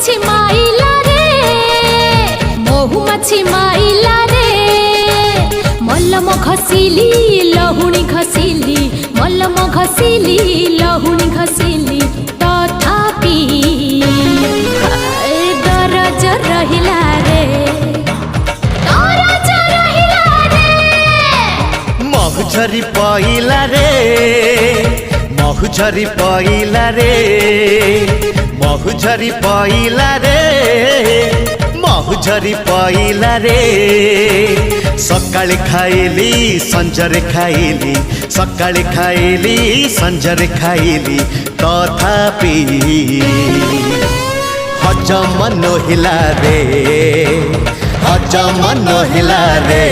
महुमाछी माइला रे महुमाछी माइला रे मल्लम घसिली लहुणी घसिली मल्लम घसिली लहुणी घसिली तथापि दरज रहिला रे दरज रहिला रे महुझरी पइला रे महुझरी पइला रे महुझरी पइला रे महुझरी पइला रे सकाळे खाइली संजरे खाइली सकाळे खाइली संजरे खाइली तथापि हजम नहिला रे हजम नहिला रे।